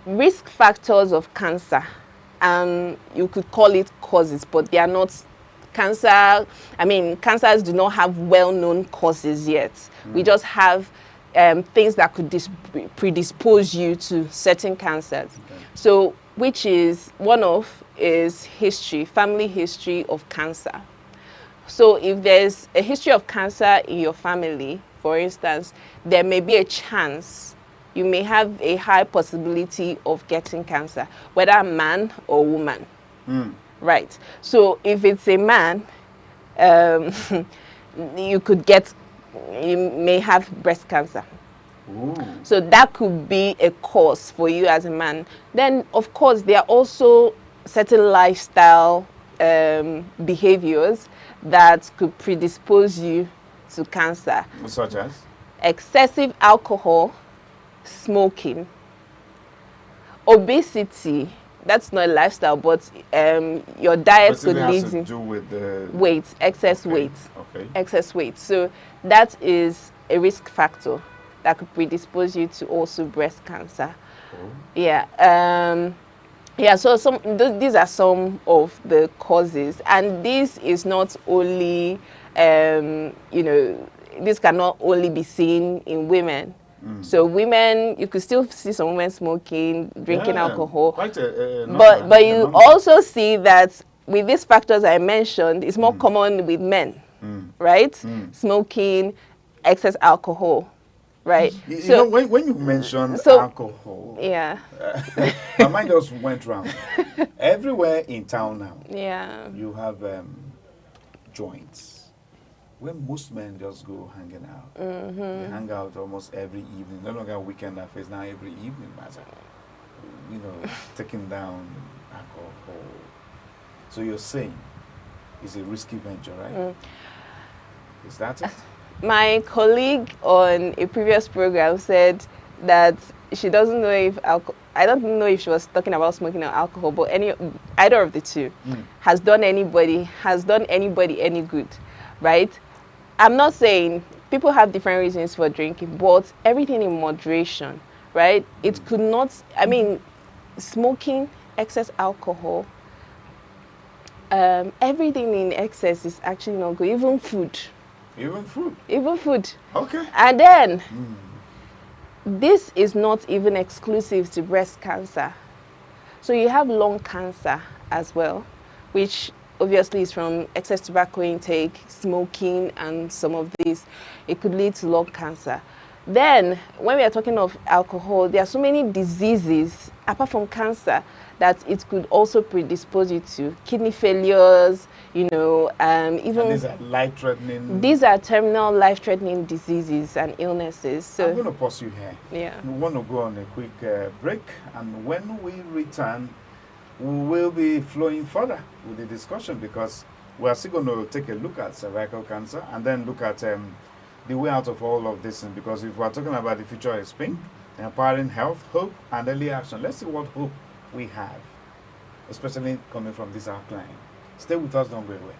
Risk factors of cancer, you could call it causes, but they are not cancer. I mean, cancers do not have well-known causes yet. We just have things that could predispose you to certain cancers. Okay. So, which is one of is history, family history of cancer. So if there's a history of cancer in your family, for instance, there may be a chance, you may have a high possibility of getting cancer, whether a man or woman. Right. So if it's a man, you may have breast cancer. Ooh. So that could be a cause for you as a man. Then, of course, there are also certain lifestyle behaviors that could predispose you to cancer. Such as? Excessive alcohol, smoking, obesity. That's not a lifestyle, but your diet could lead to do with the weight, excess weight. Okay. Excess weight. So that is a risk factor that could predispose you to also breast cancer. Oh. Yeah. So these are some of the causes, and this is not only, this cannot only be seen in women. So women, you could still see some women smoking, drinking alcohol. Quite but you also see that with these factors I mentioned, it's more common with men, right? Smoking, excess alcohol. Right. You know, when you mention alcohol, yeah, my mind just went round. Everywhere in town now, yeah, you have joints where most men just go hanging out. They hang out almost every evening. No longer weekend affairs, now every evening matter. Taking down alcohol. So you're saying it's a risky venture, right? Is that it? My colleague on a previous program said that she doesn't know if I don't know if she was talking about smoking or alcohol, but either of the two has done anybody any good, right? I'm not saying people have different reasons for drinking, but everything in moderation, right? It could not. I mean, smoking, excess alcohol, everything in excess is actually not good. Even food. Even food. Okay. And then, this is not even exclusive to breast cancer. So you have lung cancer as well, which obviously is from excess tobacco intake, smoking, and some of these. It could lead to lung cancer. Then, when we are talking of alcohol, there are so many diseases, apart from cancer, that it could also predispose you to. Kidney failures, even... And these are life-threatening... These are terminal life-threatening diseases and illnesses. So I'm going to pause you here. Yeah. We want to go on a quick break, and when we return, we will be flowing further with the discussion, because we are still going to take a look at cervical cancer and then look at the way out of all of this. Because if we are talking about the future of Spain, empowering health, hope, and early action, let's see what hope we have, especially coming from this outline. Stay with us, don't go away.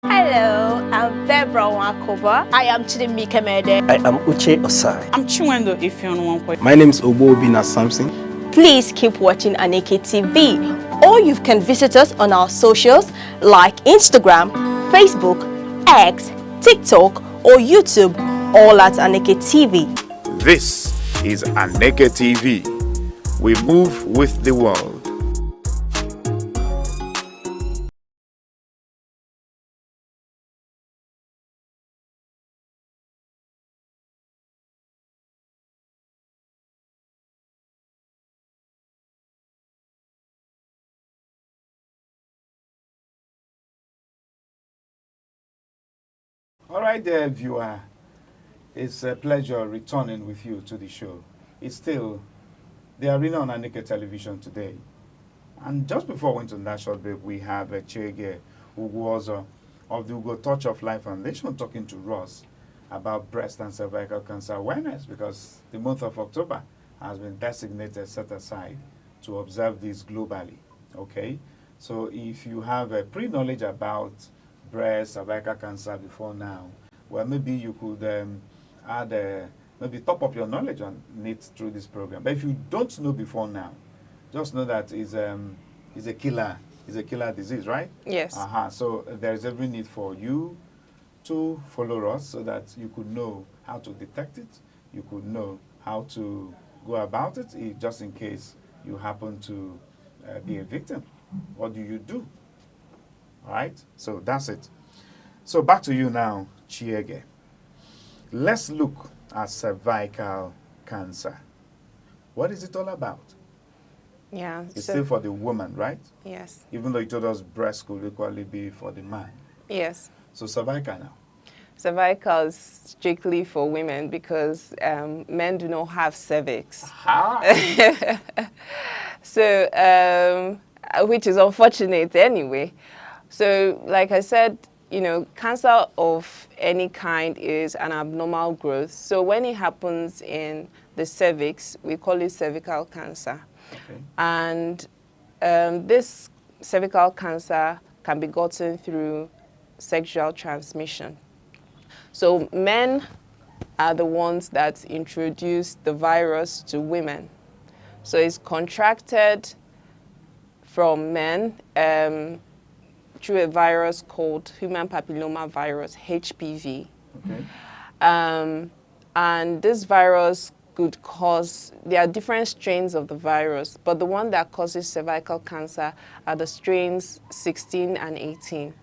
Hello, I'm Debra Wakoba. I am Chidimike Mede. I am Uche Osai. I'm Chiwendo Ifeonwankwe. My name is Obobina Samson. Please keep watching Aneke TV, or you can visit us on our socials like Instagram, Facebook, X, TikTok, or YouTube, all at Aneke TV. This is Aneke TV. We move with the world. All right, there, viewer. It's a pleasure returning with you to the show. It's still the arena on Aneke television today. And just before we went to that short break, we have Chege Uguozo of the Ugo Touch of Life Foundation talking to us about breast and cervical cancer awareness, because the month of October has been designated, set aside to observe this globally. Okay? So if you have a pre-knowledge about breast, cervical cancer before now, well, maybe you could add, maybe top up your knowledge on it through this program. But if you don't know before now, just know that it's a killer disease, right? Yes. So there is every need for you to follow us so that you could know how to detect it, you could know how to go about it, just in case you happen to be a victim. What do you do? All right? So that's it. So back to you now, Chiege. Let's look at cervical cancer. What is it all about? Yeah. It's still for the woman, right? Yes. Even though you told us breast could equally be for the man. Yes. So cervical now. Cervical is strictly for women because men do not have cervix. So, which is unfortunate anyway. So, like I said, you know, cancer of any kind is an abnormal growth. So when it happens in the cervix, we call it cervical cancer. Okay. And this cervical cancer can be gotten through sexual transmission. So men are the ones that introduce the virus to women. So it's contracted from men through a virus called human papilloma virus, HPV. Okay. And this virus could cause, there are different strains of the virus, but the one that causes cervical cancer are the strains 16 and 18.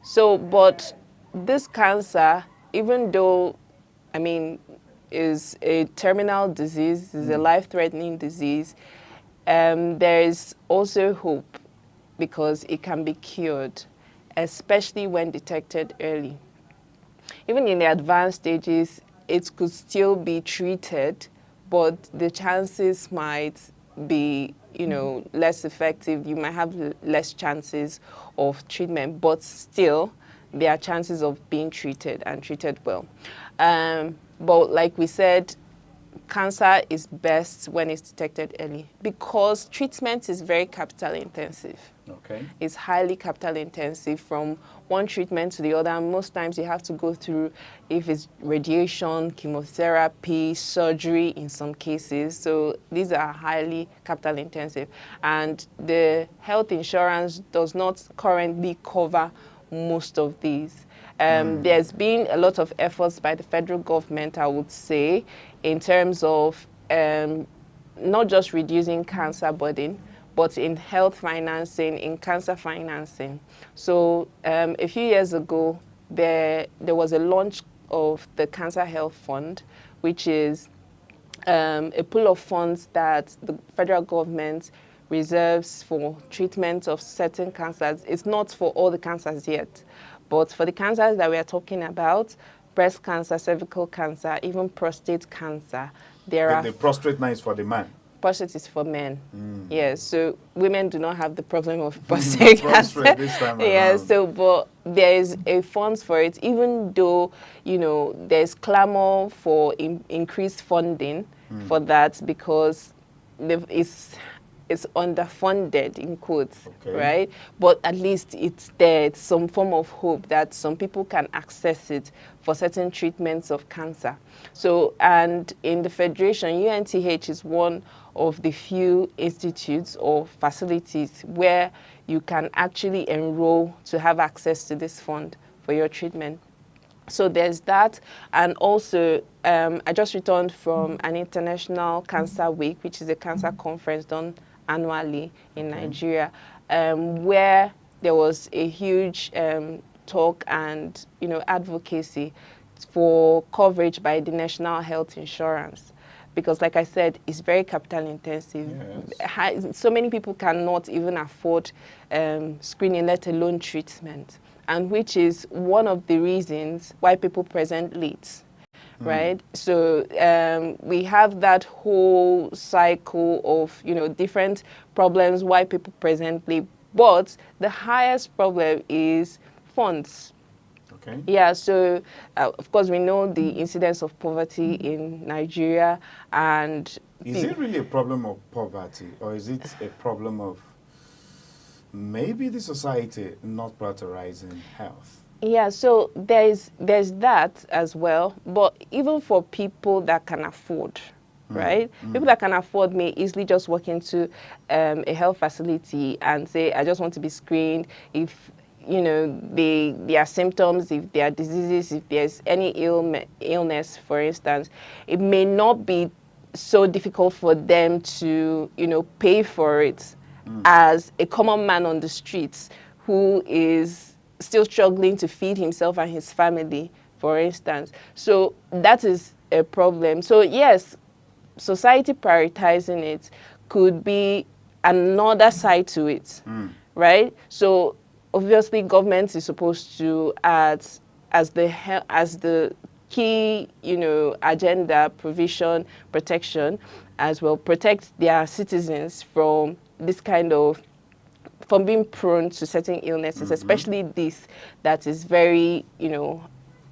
So, but this cancer, even though, I mean, is a terminal disease, is a life-threatening disease, there is also hope because it can be cured, especially when detected early. Even in the advanced stages, it could still be treated, but the chances might be, you know, less effective. You might have less chances of treatment, but still, there are chances of being treated and treated well. But like we said, cancer is best when it's detected early because treatment is very capital intensive. Okay. It's highly capital intensive from one treatment to the other. And most times you have to go through, if it's radiation, chemotherapy, surgery in some cases. So these are highly capital intensive. And the health insurance does not currently cover most of these. There's been a lot of efforts by the federal government, I would say, in terms of not just reducing cancer burden, but in health financing, in cancer financing. So a few years ago, there was a launch of the Cancer Health Fund, which is a pool of funds that the federal government reserves for treatment of certain cancers. It's not for all the cancers yet, but for the cancers that we are talking about, breast cancer, cervical cancer, even prostate cancer, there are... The prostate now is for the man. Prostate is for men. Yes, so women do not have the problem of prostate cancer. This time Yes, around. so but there is a funds for it, even though, you know, there's clamor for increased funding for that because it's it's underfunded in quotes, Okay. right? But at least it's there. It's some form of hope that some people can access it for certain treatments of cancer. So, and in the Federation, UNTH is one of the few institutes or facilities where you can actually enroll to have access to this fund for your treatment. So there's that, and also I just returned from an International Cancer Week, which is a cancer conference done annually in Nigeria, where there was a huge talk and advocacy for coverage by the National Health Insurance. Because like I said, it's very capital intensive. Yes. So many people cannot even afford screening, let alone treatment. And which is one of the reasons why people present late, right? So we have that whole cycle of, different problems why people present late. But the highest problem is funds. Okay. Yeah, so of course we know the incidence of poverty in Nigeria, and Is it really a problem of poverty, or is it a problem of maybe the society not prioritizing health? yeah, so there's that as well, but even for people that can afford, right? People that can afford may easily just walk into a health facility and say, I just want to be screened. If their symptoms, if there are diseases, if there's any illness, for instance, it may not be so difficult for them to pay for it as a common man on the streets who is still struggling to feed himself and his family, for instance. So that is a problem. So yes, society prioritizing it could be another side to it, right? So obviously government is supposed to add as the key, agenda, provision, protection, as well, protect their citizens from this kind of, from being prone to certain illnesses, especially this that is very,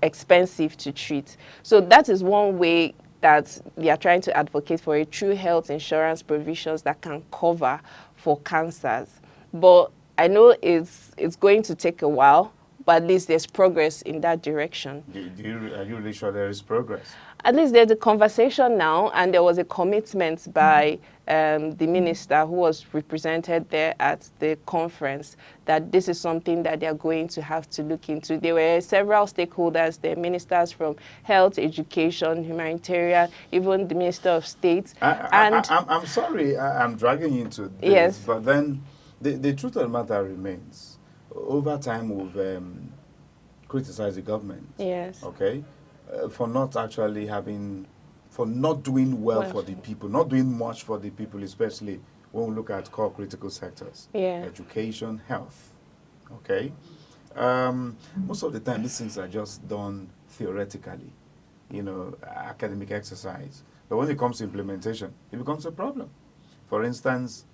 expensive to treat. So that is one way that they are trying to advocate for a true health insurance provisions that can cover for cancers. But I know it's going to take a while, but at least there's progress in that direction. Are you really sure there is progress? At least there's a conversation now, and there was a commitment by the minister who was represented there at the conference that this is something that they're going to have to look into. There were several stakeholders, the ministers from health, education, humanitarian, even the Minister of State. I'm sorry I'm dragging you into this, Yes. but then the truth of the matter remains. Over time, we've criticized the government. Yes. Okay, for not actually for not doing well for the people, not doing much for the people, especially when we look at core critical sectors, education, health. Okay, most of the time these things are just done theoretically, academic exercise. But when it comes to implementation, it becomes a problem. For instance,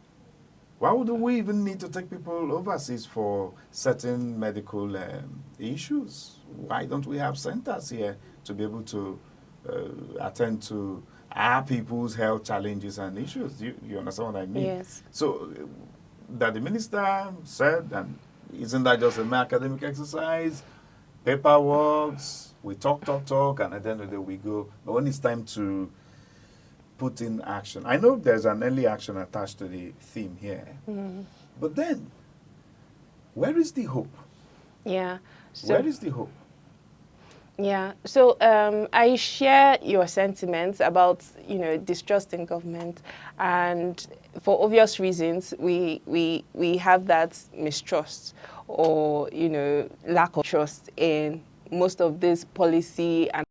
why would we even need to take people overseas for certain medical issues? Why don't we have centers here to be able to attend to our people's health challenges and issues? You understand what I mean? Yes. So that the minister said, and isn't that just an academic exercise? Paperwork, we talk, and at the end of the day we go. But when it's time to put in action. I know there's an early action attached to the theme here. But then, where is the hope? Yeah. So, where is the hope? Yeah. So I share your sentiments about, distrust in government. And for obvious reasons, we have that mistrust or, lack of trust in most of this policy and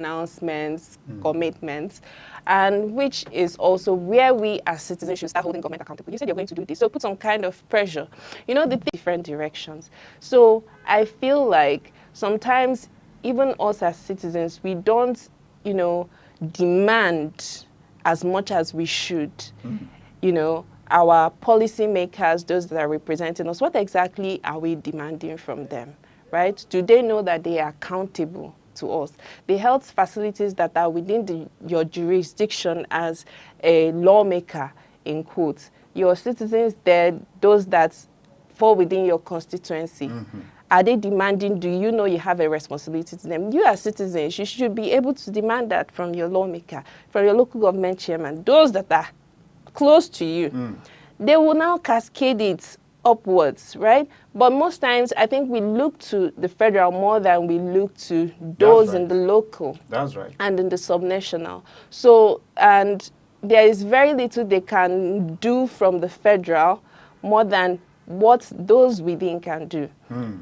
announcements, commitments, and which is also where we as citizens should start holding government accountable. You said you're going to do this, so put some kind of pressure, the different directions. So I feel like sometimes even us as citizens, we don't, demand as much as we should. Our policymakers, those that are representing us, what exactly are we demanding from them, right? Do they know that they are accountable to us. The health facilities that are within your jurisdiction as a lawmaker, in quotes, your citizens there, those that fall within your constituency, are they demanding, do you know you have a responsibility to them? You as citizens, you should be able to demand that from your lawmaker, from your local government chairman, those that are close to you. They will now cascade it upwards, right? But most times, I think we look to the federal more than we look to those in the local. That's right. And in the subnational. So, and there is very little they can do from the federal more than what those within can do.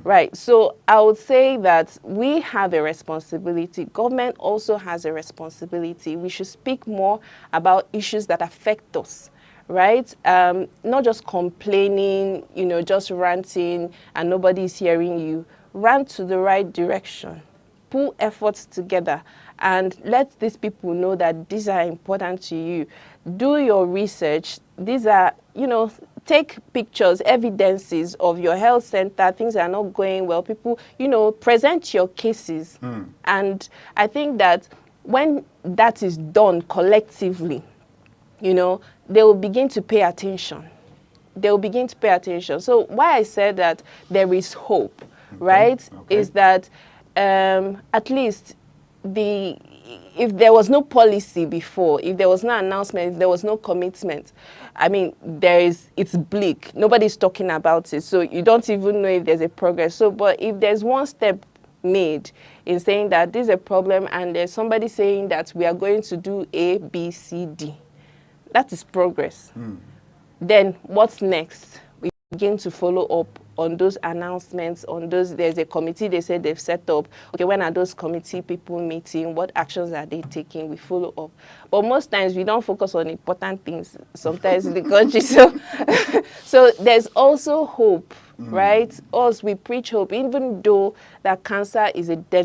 Right. So I would say that we have a responsibility. Government also has a responsibility. We should speak more about issues that affect us. Right? Not just complaining, you know, just ranting and nobody's hearing you. Rant to the right direction. Pull efforts together and let these people know that these are important to you. Do your research. These are, you know, take pictures, evidences of your health center, things are not going well. People, you know, present your cases. And I think that when that is done collectively, you know, they will begin to pay attention. They will begin to pay attention. So why I said that there is hope, right, is that at least if there was no policy before, if there was no announcement, if there was no commitment, I mean, it's bleak. Nobody's talking about it. So you don't even know if there's a progress. So, but if there's one step made in saying that this is a problem and there's somebody saying that we are going to do A, B, C, D, that is progress. Then what's next? We begin to follow up on those announcements, on those, there's a committee they said they've set up. Okay, when are those committee people meeting? What actions are they taking? We follow up. But most times we don't focus on important things sometimes in the country. So there's also hope, right? Us, we preach hope, even though that cancer is a deadly